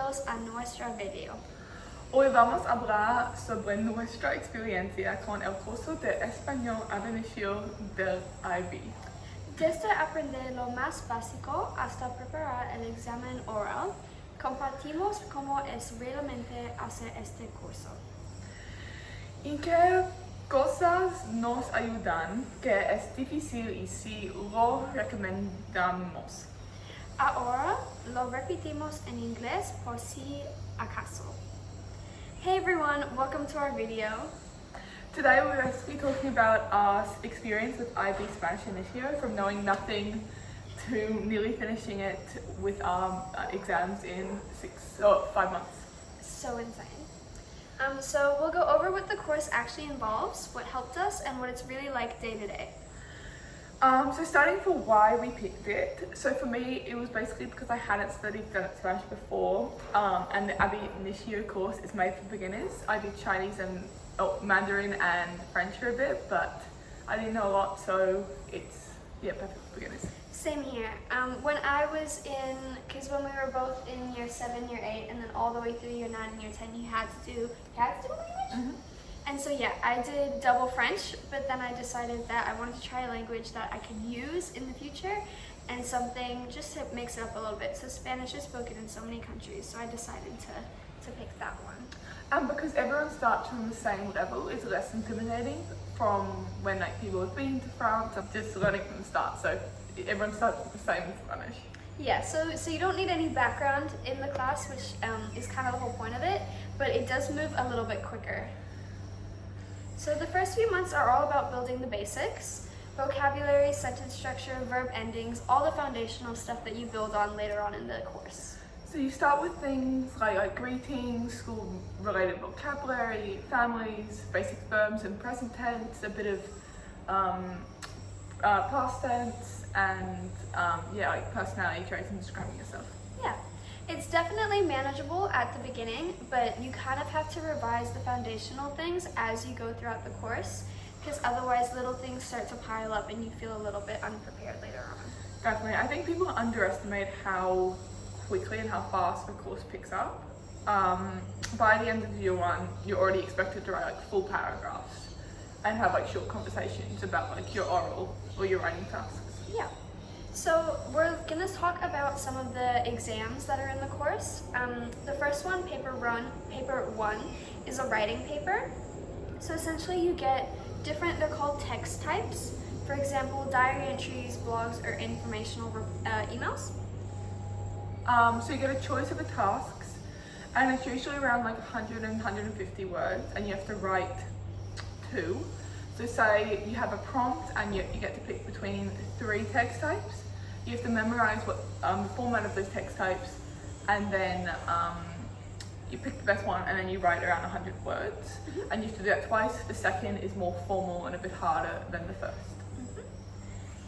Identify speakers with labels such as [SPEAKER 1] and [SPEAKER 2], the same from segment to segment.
[SPEAKER 1] bienvenidos a nuestro video.
[SPEAKER 2] Hoy vamos a hablar sobre nuestra experiencia con el curso de español ad inicio del IB.
[SPEAKER 1] Desde aprender lo más básico hasta preparar el examen oral, compartimos cómo es realmente hacer este curso.
[SPEAKER 2] ¿En qué cosas nos ayudan que es difícil y si lo recomendamos?
[SPEAKER 1] Ahora lo repetimos en inglés por si acaso. Hey everyone, welcome to our video.
[SPEAKER 2] Today we're going to be talking about our experience with IB Spanish Initio, from knowing nothing to nearly finishing it with our exams in 5 months.
[SPEAKER 1] So insane. So we'll go over what the course actually involves, what helped us, and what it's really like day to day.
[SPEAKER 2] So starting for why we picked it. So for me, it was basically because I hadn't studied Spanish before, and the IB Initio course is made for beginners. I did Chinese and Mandarin and French for a bit, but I didn't know a lot, so it's perfect for beginners.
[SPEAKER 1] Same here. When I was in, because when we were both in year 7, year 8, and then all the way through year 9 and year 10, you had to do language?
[SPEAKER 2] Mm-hmm.
[SPEAKER 1] And so yeah, I did double French, but then I decided that I wanted to try a language that I could use in the future and something just to mix it up a little bit. So Spanish is spoken in so many countries, so I decided to pick that one.
[SPEAKER 2] And because everyone starts from the same level, it's less intimidating from when people have been to France. I'm just learning from the start, so everyone starts with the same Spanish.
[SPEAKER 1] Yeah, so you don't need any background in the class, which is kind of the whole point of it, but it does move a little bit quicker. So the first few months are all about building the basics, vocabulary, sentence structure, verb endings, all the foundational stuff that you build on later on in the course.
[SPEAKER 2] So you start with things like greetings, school-related vocabulary, families, basic verbs and present tense, a bit of past tense, and like personality traits and describing yourself.
[SPEAKER 1] Yeah. It's definitely manageable at the beginning, but you kind of have to revise the foundational things as you go throughout the course, because otherwise little things start to pile up and you feel a little bit unprepared later on.
[SPEAKER 2] Definitely. I think people underestimate how quickly and how fast the course picks up. By the end of year 1, you're already expected to write full paragraphs and have short conversations about your oral or your writing tasks.
[SPEAKER 1] Yeah. So we're going to talk about some of the exams that are in the course. The first one, paper 1, is a writing paper. So essentially you get they're called text types. For example, diary entries, blogs, or informational emails.
[SPEAKER 2] So you get a choice of the tasks, and it's usually around 100 and 150 words, and you have to write 2. So say you have a prompt and you get to pick between 3 text types. You have to memorize what the format of those text types, and then you pick the best one, and then you write around 100 words. Mm-hmm. And you have to do that twice. The second is more formal and a bit harder than the first.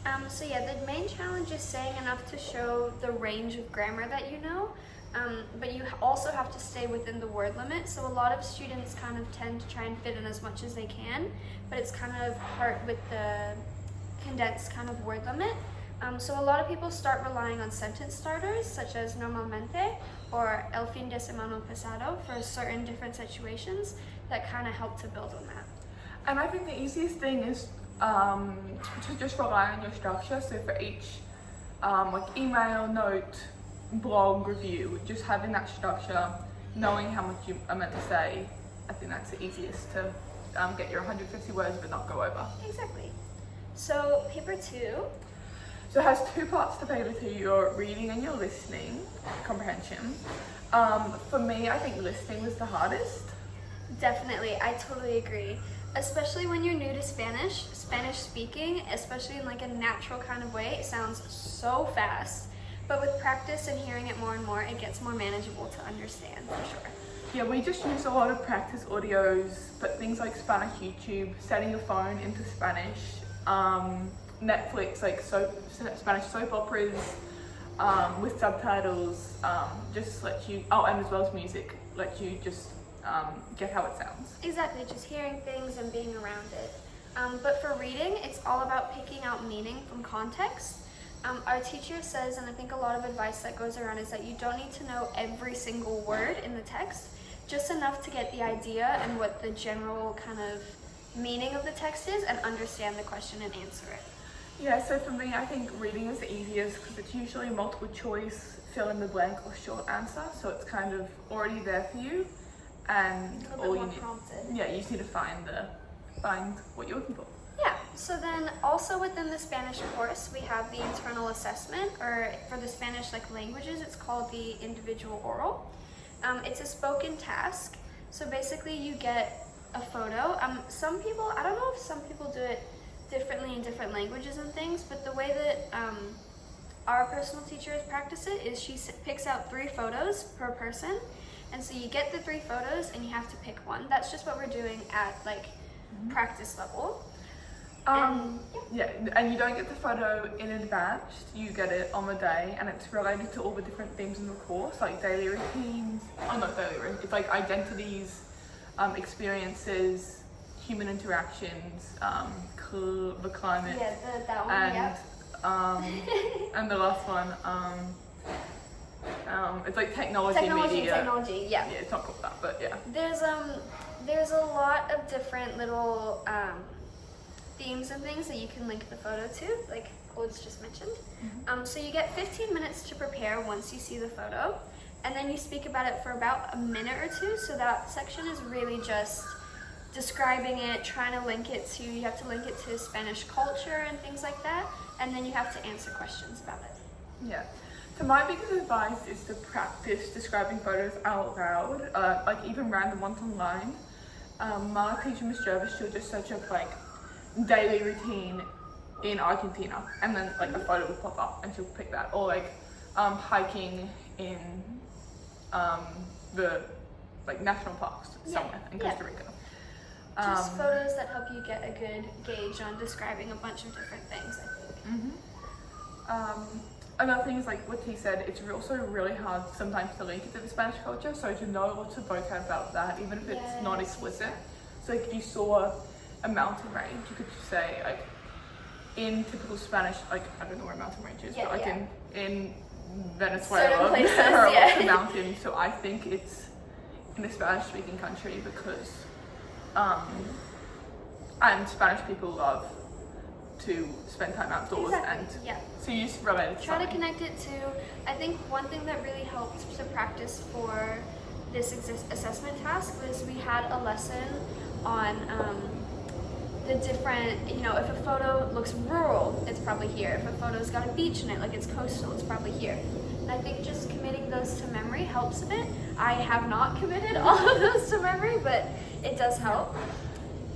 [SPEAKER 1] Mm-hmm. So yeah, the main challenge is saying enough to show the range of grammar that you know, but you also have to stay within the word limit. So a lot of students kind of tend to try and fit in as much as they can, but it's kind of hard with the condensed kind of word limit. So a lot of people start relying on sentence starters such as normalmente or el fin de semana pasado for certain different situations that kind of help to build on that.
[SPEAKER 2] And I think the easiest thing is to just rely on your structure. So for each email, note, blog, review, just having that structure, knowing how much you are meant to say, I think that's the easiest to get your 150 words but not go over.
[SPEAKER 1] Exactly. So paper 2.
[SPEAKER 2] So it has 2 parts to paper 2, your reading and your listening comprehension. For me, I think listening was the hardest.
[SPEAKER 1] Definitely, I totally agree. Especially when you're new to Spanish speaking, especially in a natural kind of way, it sounds so fast. But with practice and hearing it more and more, it gets more manageable to understand for sure.
[SPEAKER 2] Yeah, we just use a lot of practice audios, but things like Spanish YouTube, setting your phone into Spanish, Netflix, Spanish soap operas with subtitles, just let you, and as well as music, let you just get how it sounds.
[SPEAKER 1] Exactly, just hearing things and being around it. But for reading, it's all about picking out meaning from context. Our teacher says, and I think a lot of advice that goes around is that you don't need to know every single word in the text, just enough to get the idea and what the general kind of meaning of the text is and understand the question and answer it.
[SPEAKER 2] Yeah, so for me, I think reading is the easiest because it's usually multiple choice, fill in the blank or short answer, so it's kind of already there for you, and
[SPEAKER 1] A little
[SPEAKER 2] all
[SPEAKER 1] bit
[SPEAKER 2] you
[SPEAKER 1] more
[SPEAKER 2] need,
[SPEAKER 1] prompted.
[SPEAKER 2] yeah, you just need to find what you're looking for.
[SPEAKER 1] Yeah, so then also within the Spanish course, we have the internal assessment, or for the Spanish like languages, it's called the individual oral. It's a spoken task, so basically you get a photo. Some people, I don't know if some people do it differently in different languages and things, but the way that our personal teachers practice it is she picks out 3 photos per person, and so you get the 3 photos and you have to pick one. That's just what we're doing at like practice level.
[SPEAKER 2] Yeah, and you don't get the photo in advance, you get it on the day, and it's related to all the different themes in the course, like daily routines, not daily routines, it's like identities, experiences, human interactions, the climate,
[SPEAKER 1] Yeah, that one,
[SPEAKER 2] and
[SPEAKER 1] yeah.
[SPEAKER 2] and the last one, it's like technology media.
[SPEAKER 1] Technology, yeah.
[SPEAKER 2] Yeah, it's not called that, but yeah.
[SPEAKER 1] There's a lot of different little themes and things that you can link the photo to, like Claude's just mentioned. So you get 15 minutes to prepare once you see the photo, and then you speak about it for about a minute or 2. So that section is really just describing it, trying to link it to, you have to link it to Spanish culture and things like that, and then you have to answer questions about it.
[SPEAKER 2] Yeah. So my biggest advice is to practice describing photos out loud, like even random ones online. My teacher, Miss Jervis, she'll just search up like daily routine in Argentina, and then like a photo will pop up and she'll pick that, or like hiking in the like national parks somewhere in Costa Rica.
[SPEAKER 1] Just photos that help you get a good gauge on describing a bunch of different things, I think.
[SPEAKER 2] Another thing is like what he said, it's also really hard sometimes to link it to the Spanish culture, so to know lots of vocab about that, even if it's not explicit. So like if you saw a mountain range, you could just say like in typical Spanish, like I don't know where a mountain range is, but like in Venezuela there are lots of mountains, so I think it's in a Spanish speaking country because and Spanish people love to spend time outdoors, and so you just relate it to
[SPEAKER 1] try to connect it to, I think one thing that really helped to practice for this assessment task was we had a lesson on the different, you know, if a photo looks rural, it's probably here. If a photo's got a beach in it, like it's coastal, it's probably here. And I think just committing those to memory helps a bit. I have not committed all of those to memory, but it does help.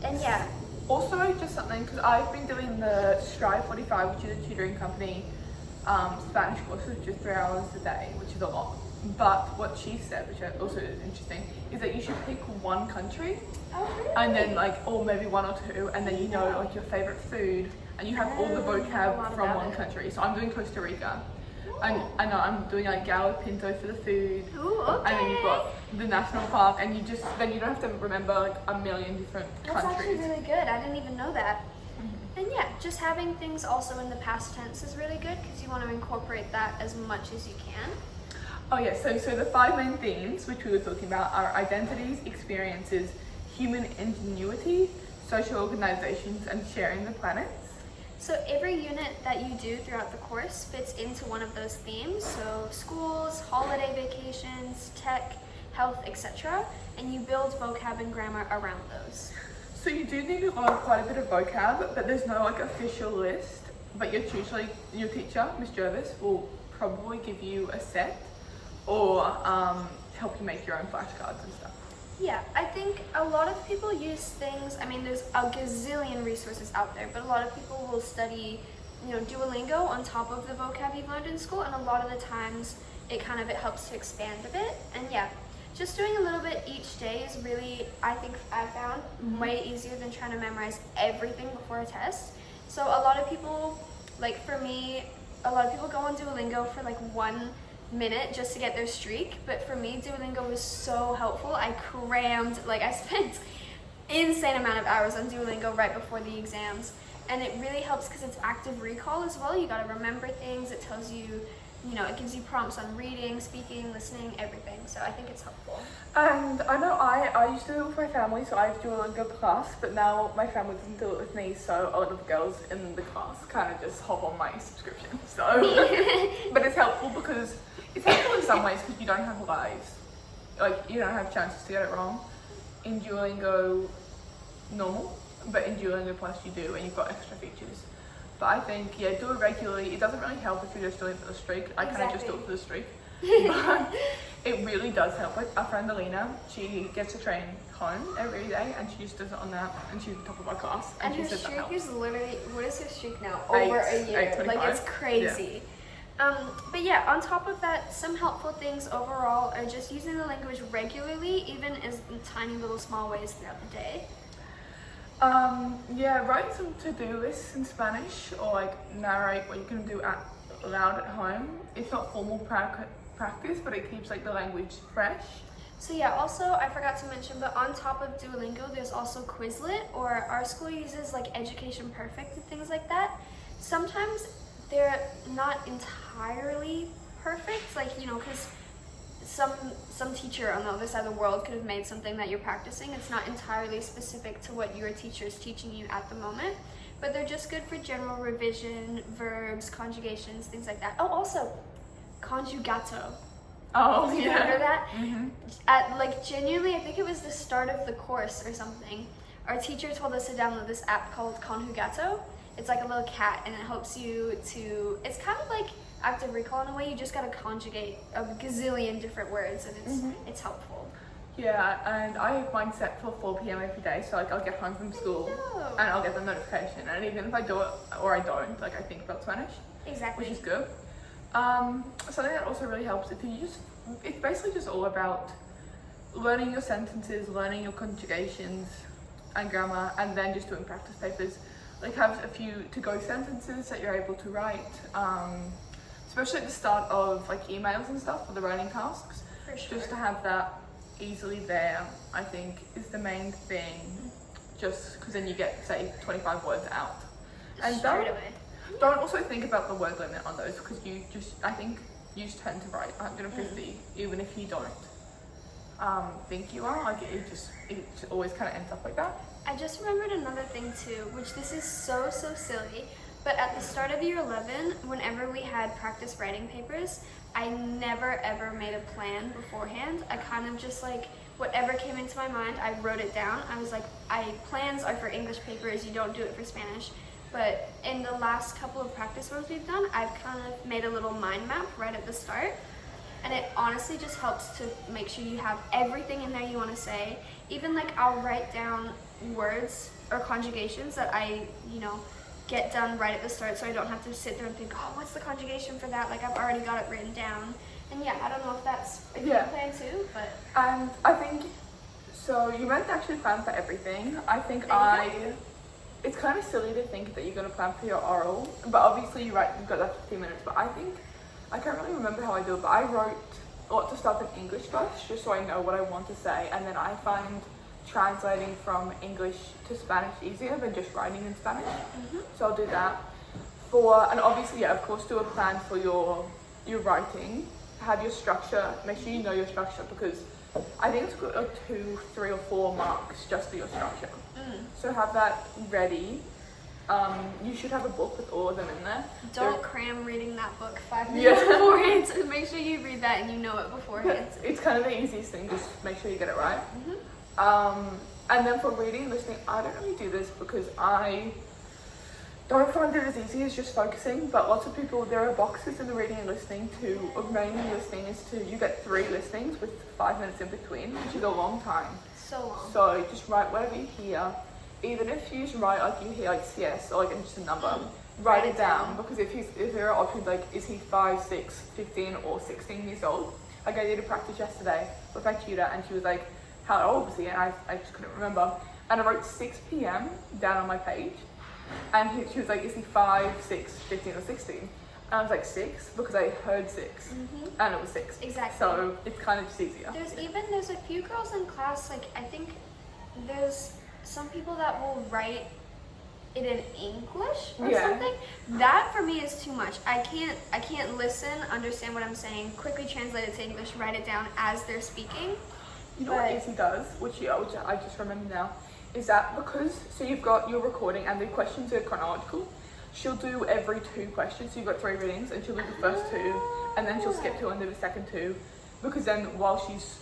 [SPEAKER 1] And yeah.
[SPEAKER 2] Also, just something, because I've been doing the Strive 45, which is a tutoring company, Spanish courses, just 3 hours a day, which is a lot. But what she said, which also is interesting, is that you should pick one country, and then like, or maybe 1 or 2, and then you know like your favorite food, and you have all the vocab from one country. So I'm doing Costa Rica, and I know I'm doing like gallo pinto for the food, and then you've got the national park, and you just then you don't have to remember like a million different countries.
[SPEAKER 1] That's actually really good. I didn't even know that. And yeah, just having things also in the past tense is really good because you want to incorporate that as much as you can.
[SPEAKER 2] Oh yeah, so the 5 main themes which we were talking about are identities, experiences, human ingenuity, social organizations, and sharing the planet.
[SPEAKER 1] So every unit that you do throughout the course fits into one of those themes. So schools, holiday vacations, tech, health, etc. And you build vocab and grammar around those.
[SPEAKER 2] So you do need to learn quite a bit of vocab, but there's no like official list. But your teacher, Miss Jervis, will probably give you a set or help you make your own flashcards and stuff.
[SPEAKER 1] Yeah, I think a lot of people use things, I mean there's a gazillion resources out there, but a lot of people will study, you know, Duolingo on top of the vocab you've learned in school, and a lot of the times it helps to expand a bit. And yeah, just doing a little bit each day is really, I think I found, way easier than trying to memorize everything before a test. So a lot of people, like for me, a lot of people go on Duolingo for like 1 minute just to get their streak, but for me Duolingo was so helpful. I crammed, like I spent insane amount of hours on Duolingo right before the exams, and it really helps because it's active recall as well. You got to remember things. It tells you, you know, it gives you prompts on reading, speaking, listening, everything. So I think it's helpful.
[SPEAKER 2] And I know I used to do it with my family, so I have Duolingo Plus, but now my family doesn't do it with me, so a lot of girls in the class kind of just hop on my subscription. So, but it's helpful because it's helpful in some ways because you don't have lives, like you don't have chances to get it wrong. In Duolingo normal, but in Duolingo Plus you do, and you've got extra features. But I think, yeah, do it regularly. It doesn't really help if you're just doing it for the streak. I kind of just do it for the streak. But it really does help. Like our friend Alina, she gets a train home every day and she just does it on that, and she's the top of our class.
[SPEAKER 1] And
[SPEAKER 2] she
[SPEAKER 1] her
[SPEAKER 2] says that
[SPEAKER 1] streak
[SPEAKER 2] helps.
[SPEAKER 1] is literally, what is her streak now?
[SPEAKER 2] Eight-
[SPEAKER 1] Over a year.
[SPEAKER 2] 825.
[SPEAKER 1] Like, it's crazy. But yeah, on top of that, some helpful things overall are just using the language regularly, even as in tiny little small ways throughout the day.
[SPEAKER 2] Yeah, write some to-do lists in Spanish, or like narrate what you can do aloud at home. It's not formal practice, but it keeps like the language fresh.
[SPEAKER 1] So yeah, also I forgot to mention, but on top of Duolingo, there's also Quizlet, or our school uses like Education Perfect and things like that. Sometimes they're not entirely perfect, like, you know, because some teacher on the other side of the world could have made something that you're practicing. It's not entirely specific to what your teacher is teaching you at the moment, but they're just good for general revision, verbs, conjugations, things like that. Oh, also, conjugato.
[SPEAKER 2] Oh,
[SPEAKER 1] Do you
[SPEAKER 2] yeah.
[SPEAKER 1] remember that?
[SPEAKER 2] Mm-hmm.
[SPEAKER 1] At like genuinely, I think it was the start of the course or something. Our teacher told us to download this app called Conjugato. It's like a little cat, and it helps you to. It's kind of like active recall in a way. You just gotta conjugate a gazillion different words, and it's helpful.
[SPEAKER 2] Yeah, and I have mine set for 4 p.m. every day, so like I'll get home from school
[SPEAKER 1] know.
[SPEAKER 2] and I'll get the notification, and even if I do it or I don't, like I think about Spanish,
[SPEAKER 1] Exactly.
[SPEAKER 2] which is good. Something that also really helps if you just, it's basically just all about learning your sentences, learning your conjugations and grammar, and then just doing practice papers. Like have a few to-go sentences that you're able to write, especially at the start of like emails and stuff for the writing tasks.
[SPEAKER 1] For sure.
[SPEAKER 2] Just to have that easily there, I think, is the main thing. Just because then you get, say, 25 words out. And
[SPEAKER 1] Straight away.
[SPEAKER 2] don't also think about the word limit on those, because I think you just tend to write 150 even if you don't think you are. Like it just always kind of ends up like that.
[SPEAKER 1] I just remembered another thing too, which this is so silly, but at the start of year 11, whenever we had practice writing papers, I never ever made a plan beforehand. I kind of just like, whatever came into my mind, I wrote it down. I was like, plans are for English papers, you don't do it for Spanish. But in the last couple of practice ones we've done, I've kind of made a little mind map right at the start. And it honestly just helps to make sure you have everything in there you want to say. Even like I'll write down words or conjugations that I, get done right at the start, so I don't have to sit there and think, oh, what's the conjugation for that? Like I've already got it written down. And yeah, I don't know if you plan too, but.
[SPEAKER 2] And I think, so you meant to actually plan for everything. I think it's kind of silly to think that you're going to plan for your oral, but obviously you've got that 15 minutes, but I think, I can't really remember how I do it, but I wrote lots of stuff in English first, just so I know what I want to say, and then I find translating from English to Spanish easier than just writing in Spanish. So I'll do that. And obviously, yeah, of course, do a plan for your writing, have your structure, make sure you know your structure, because I think it's good, like 2, 3 or 4 marks just for your structure. So have that ready. You should have a book with all of them in there.
[SPEAKER 1] Don't cram reading that book 5 minutes beforehand. So make sure you read that and you know it beforehand.
[SPEAKER 2] It's kind of the easiest thing, just make sure you get it right. And then for reading and listening, I don't really do this because I don't find it as easy as just focusing, but lots of people, there are boxes in the reading and listening mainly listening you get 3 listenings with 5 minutes in between, which is a long time.
[SPEAKER 1] So long.
[SPEAKER 2] So just write whatever you hear. Even if you just write like you hear like CS or like just a number, write it down, because if there are options like is he 5, 6, 15 or 16 years old? Like I did a practice yesterday with my tutor and she was like, how old was he? And I just couldn't remember. And I wrote 6 p.m. down on my page. And she was like, is he 5, 6, 15 or 16? And I was like 6 because I heard 6 and it was 6.
[SPEAKER 1] Exactly.
[SPEAKER 2] So it's kind of just easier.
[SPEAKER 1] There's a few girls in class, like I think there's some people that will write it in English or
[SPEAKER 2] Yeah.
[SPEAKER 1] something. That for me is too much. I can't listen, understand what I'm saying, quickly translate it to English, write it down as they're speaking.
[SPEAKER 2] You know what Izzy does, which I just remember now, is that because, so you've got your recording and the questions are chronological, she'll do every 2 questions. So you've got 3 readings and she'll do the first 2 and then she'll skip to and do the second 2, because then while she's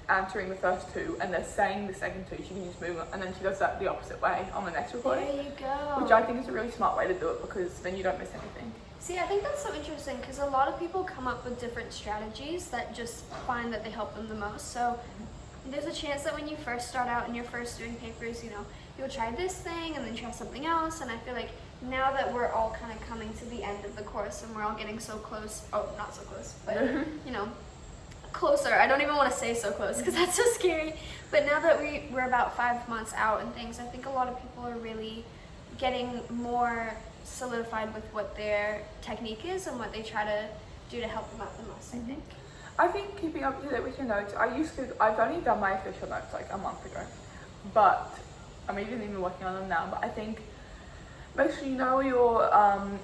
[SPEAKER 2] answering the first 2 and they're saying the second 2, she can just move on, and then she does that the opposite way on the next recording.
[SPEAKER 1] There you go.
[SPEAKER 2] Which I think is a really smart way to do it, because then you don't miss anything.
[SPEAKER 1] See, I think that's so interesting because a lot of people come up with different strategies that just find that they help them the most. So there's a chance that when you first start out and you're first doing papers, you know, you'll try this thing and then try something else. And I feel like now that we're all kind of coming to the end of the course and we're all getting so close, not so close, but you know, closer. I don't even want to say so close because that's so scary. But now that we're about 5 months out and things, I think a lot of people are really getting more solidified with what their technique is and what they try to do to help them out the most, I think.
[SPEAKER 2] I think keeping up to date with your notes, I've only done my official notes like a month ago, but I'm even working on them now. But I think make sure you know your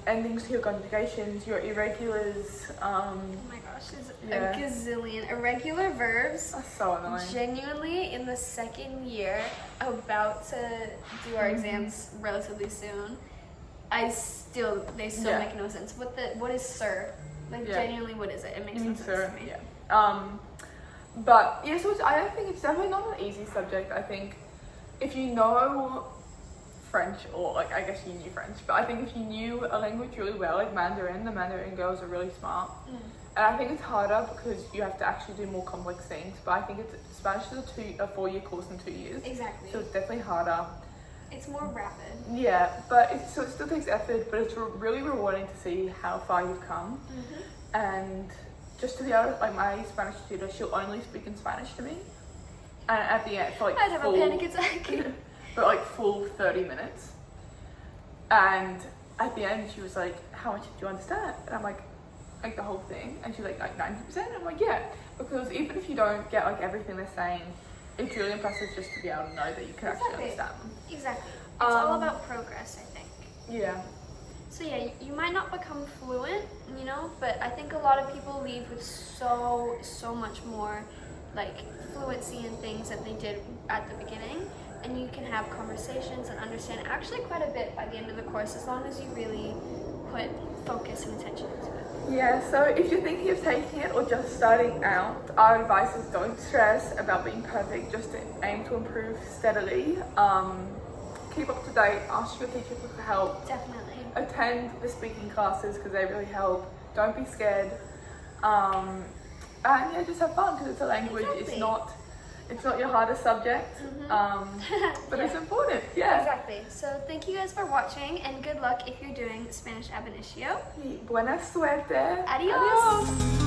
[SPEAKER 2] endings to your conjugations, your irregulars.
[SPEAKER 1] Oh my gosh, there's
[SPEAKER 2] Yeah.
[SPEAKER 1] a gazillion irregular verbs.
[SPEAKER 2] That's so annoying.
[SPEAKER 1] Genuinely, in the second year, about to do our exams relatively soon, they still
[SPEAKER 2] Yeah.
[SPEAKER 1] make no sense. What is sir? Like,
[SPEAKER 2] Yeah.
[SPEAKER 1] genuinely, what is it? It makes no sense
[SPEAKER 2] Sir,
[SPEAKER 1] to me.
[SPEAKER 2] yeah. But yeah, so I don't think it's definitely not an easy subject. I think if you know French, or like I guess you knew French, but I think if you knew a language really well, like Mandarin, the Mandarin girls are really smart. And I think it's harder because you have to actually do more complex things. But I think Spanish is a 4-year course in 2 years.
[SPEAKER 1] Exactly.
[SPEAKER 2] So it's definitely harder.
[SPEAKER 1] It's more rapid.
[SPEAKER 2] Yeah, but it still takes effort, but it's really rewarding to see how far you've come. And just to be able to, like my Spanish tutor, she'll only speak in Spanish to me. And at the end, for like
[SPEAKER 1] I'd have a panic attack.
[SPEAKER 2] for like full 30 minutes. And at the end, she was like, how much did you understand? And I'm like the whole thing. And she's like 90%? I'm like, yeah. Because even if you don't get like everything they're saying, it's really impressive just to be able to know that you can actually understand them.
[SPEAKER 1] Exactly. It's all about progress, I think.
[SPEAKER 2] Yeah.
[SPEAKER 1] So yeah, you might not become fluent, you know, but I think a lot of people leave with so much more like fluency in things that they did at the beginning, and you can have conversations and understand actually quite a bit by the end of the course as long as you really put focus and attention into it.
[SPEAKER 2] Yeah, so if you're thinking of taking it or just starting out, our advice is don't stress about being perfect, just aim to improve steadily. Keep up to date, ask your teacher for help.
[SPEAKER 1] Definitely.
[SPEAKER 2] Attend the speaking classes because they really help. Don't be scared. And yeah, just have fun because it's a language.
[SPEAKER 1] Exactly.
[SPEAKER 2] It's not your hardest subject, but it's important. Yeah.
[SPEAKER 1] Exactly. So thank you guys for watching, and good luck if you're doing Spanish ab initio.
[SPEAKER 2] Buena suerte.
[SPEAKER 1] Adios.